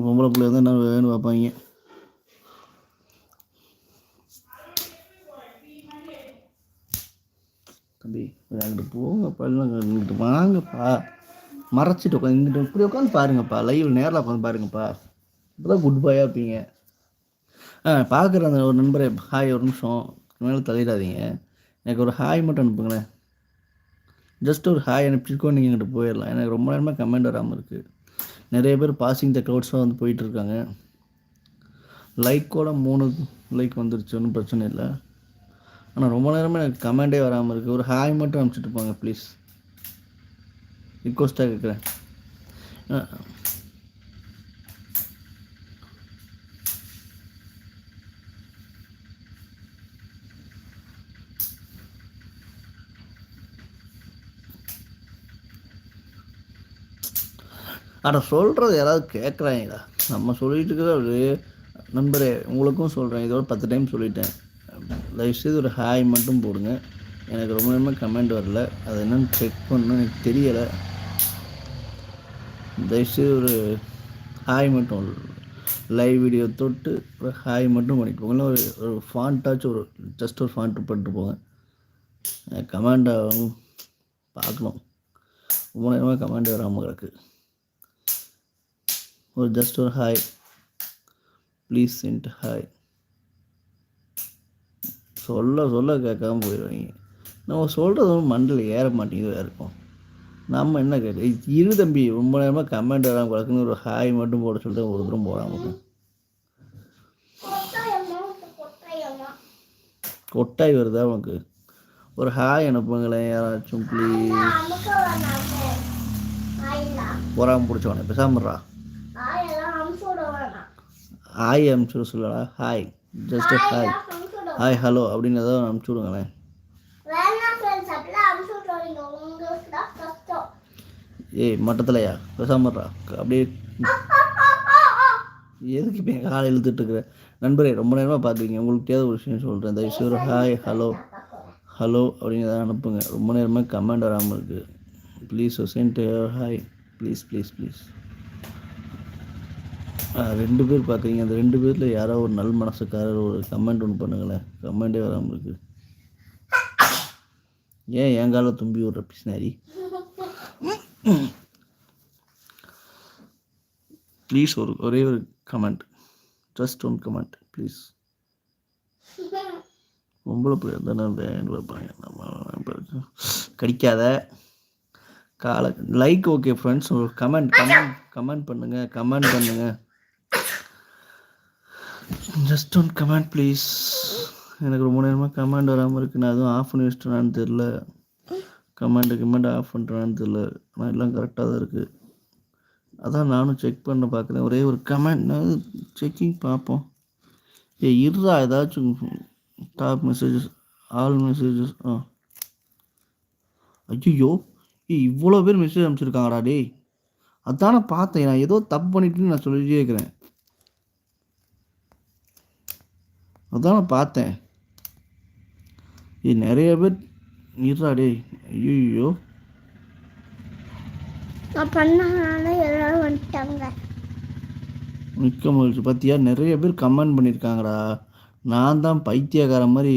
பொம்பளை பிள்ளை வந்து என்ன வேணும்னு பார்ப்பாங்க. தம்பி அங்கிட்டு போங்கப்பா, இல்லைங்க இங்கிட்டு வாங்கப்பா, மறைச்சிட்டு உட்காந்து இங்கிட்ட இப்படி உட்காந்து பாருங்கப்பா, லைவ் நேரில் உட்காந்து பாருங்கப்பா, இப்போ தான் குட் பாயாக இருப்பீங்க. பார்க்குற அந்த ஒரு நண்பரே ஹாய், ஒரு நிமிஷம் மேலே தள்ளிடாதீங்க, எனக்கு ஒரு ஹாய் மட்டும் அனுப்புங்களேன். ஜஸ்ட் ஒரு ஹாய் அனுப்பிச்சிருக்கோம், நீங்கள் இங்கிட்ட போயிடலாம். எனக்கு ரொம்ப நேரமாக கமெண்ட் வராமல் இருக்குது. நிறைய பேர் பாசிங் த க்ளவுட்ஸாக வந்து போயிட்டுருக்காங்க. லைக்கோட 3 லைக் வந்துருச்சு, ஒன்றும் பிரச்சனை இல்லை. ஆனால் ரொம்ப நேரமாக எனக்கு கமெண்டே வராமல் இருக்குது. ஒரு ஹாய் மட்டும் அனுப்பிச்சிட்டு போங்க ப்ளீஸ், ரிக்வஸ்ட்டாக கேட்குறேன். ஆனால் சொல்கிறது யாராவது கேட்குறாங்களா? நம்ம சொல்லிட்டு இருக்கிற ஒரு நண்பரே, உங்களுக்கும் சொல்கிறேன், இதோட 10 டைம் சொல்லிட்டேன், தயவுசெய்து ஒரு ஹாய் மட்டும் போடுங்க. எனக்கு ரொம்ப நேரமாக கமெண்ட் வரல, அது என்னென்னு செக் பண்ணணும், எனக்கு தெரியலை. தயவுசெய்து ஒரு ஹாய் மட்டும், லைவ் வீடியோ தொட்டு ஒரு ஹாய் மட்டும் பண்ணிட்டு போங்க. இல்லை ஒரு ஃபாண்ட்டாச்சும், ஒரு ஜஸ்ட் ஒரு ஃபாண்ட்டு பண்ணிட்டு போங்க. கமெண்டை பார்க்கணும், ரொம்ப நேரமாக கமெண்ட் வராமல் கிடக்கு. ஒரு ஜஸ்ட் ஒரு ஹாய் ப்ளீஸ் சென்ட் ஹாய். சொல்ல கேட்காம போயிடுவாங்க. நம்ம சொல்கிறது ஒன்றும் மண்டல ஏற மாட்டேங்குது இருக்கும். நம்ம என்ன கேட்க இரு தம்பி, ரொம்ப நேரமாக கமெண்ட் வராமல் கிடக்குன்னு ஒரு ஹாய் மட்டும் போட சொல்லிட்டு ஒரு தூரம் போடாமல். கொட்டாய் வருதா உனக்கு? ஒரு ஹாய் அனுப்புங்களேன் யாராச்சும் ப்ளீஸ். போராமல் பிடிச்சவனே பேசாமறா. ஹாய் அனுப்பிச்சுட சொல்லடா, hi just hi, hi hello அப்படின்னு ஏதாவது அனுப்பிச்சி விடுங்களேன். ஏய் மட்டத்திலையா பேசாமறா, அப்படியே எதுக்கு இப்போ எங்கள் காலை இழுத்துட்டுருக்குற நண்பரே, ரொம்ப நேரமாக பார்க்குறீங்க, உங்களுக்கு தேவை ஒரு விஷயம் சொல்கிறேன். தயவுசெய்து ஒரு ஹாய் ஹலோ அப்படின்னு ஏதாவது அனுப்புங்க. ரொம்ப நேரமாக கமெண்ட் வராமல் இருக்குது. Please send hi please please please. 2 பேர் பார்க்குறீங்க, அந்த 2 பேரில் யாரோ ஒரு நல் மனசுக்காரர் ஒரு கமெண்ட் ஒன்று பண்ணுங்களேன். கமெண்டே வராமல் இருக்குது. ஏன் என் கால தும்பி விட்ற பிஸ்னாரி? ப்ளீஸ் ஒரே ஒரு comment, just one comment please. பொம்பளை பிள்ளை தானே வைப்பாங்க, நம்ம கடிக்காத காலை. லைக் ஓகே ஃப்ரெண்ட்ஸ், ஒரு கமெண்ட் பண்ணுங்கள். Just one comment please. எனக்கு ரொம்ப நேரமாக கமெண்ட் வராமல் இருக்குது. நான் எதுவும் ஆஃப் பண்ணி வச்சிட்டேனான்னு தெரில, கமெண்ட் ஆஃப் பண்ணுறேன்னு தெரில. ஆனால் எல்லாம் கரெக்டாக தான் இருக்குது. அதான் நானும் செக் பண்ண பார்க்குறேன். ஒரே ஒரு கமெண்ட் செக்கிங் பார்ப்போம். இருடா, ஏதாச்சும் டாப் மெசேஜஸ், ஆல் மெசேஜஸ். ஐயோ இவ்வளோ பேர் மெசேஜ் அனுப்பிச்சிருக்காங்கடா டேய். அதானே பார்த்தேன், நான் ஏதோ தப்பு பண்ணிட்டுன்னு நான் சொல்லிட்டே இருக்கிறேன். அதானே பார்த்தேன். நிறைய பேர் இருடா டேய். ஐயோ மிக்க மகிழ்ச்சி. பார்த்தியா, நிறைய பேர் கமெண்ட் பண்ணியிருக்காங்கடா. நான் தான் பைத்தியக்கார மாதிரி.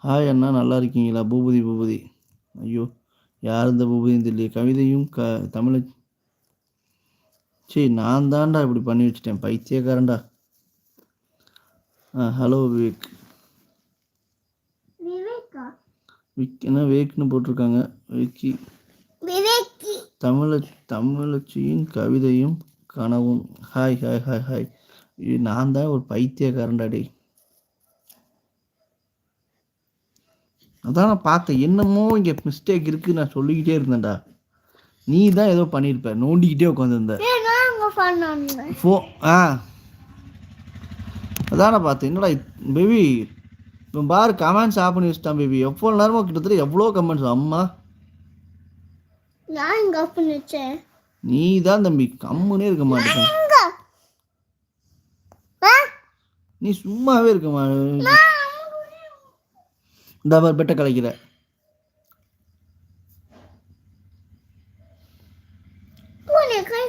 ஹாய் அண்ணா, நல்லா இருக்கீங்களா? பூபதி. ஐயோ யார் இந்த பூபதியும் தெரியல. கவிதையும் தமிழை நான் தான்டா இப்படி பண்ணி வச்சுட்டேன், பைத்தியக்காரன்டா. ஹலோ விவேக். என்ன வேக்னு போட்டிருக்காங்க. விக்கி தமிழச்சியின் கவிதையும் கனவும். ஹாய். நான் தான் ஒரு பைத்தியக்காரன்டா டே. அதான் நான் பார்த்தேன், என்னமோ இங்கே மிஸ்டேக் இருக்குது, நான் சொல்லிக்கிட்டே இருந்தேன்டா. நீ தான் ஏதோ பண்ணியிருப்ப, நோண்டிக்கிட்டே உட்காந்துருந்த. அதான பார்த்தேன். என்னடா பேபி இப்போ பாரு, கமெண்ட்ஸ் ஆஃப் பண்ணி வச்சுட்டான் பேபி. எவ்வளோ நேரமாக, கிட்டத்தட்ட எவ்வளோ கமெண்ட்ஸ். அம்மா நீ தான் தம்பி கம்முனே இருக்க மாட்டேன். நீ சும்மாவே இருக்க மாட்டேன். இந்த பெட்டை கலைக்கிற.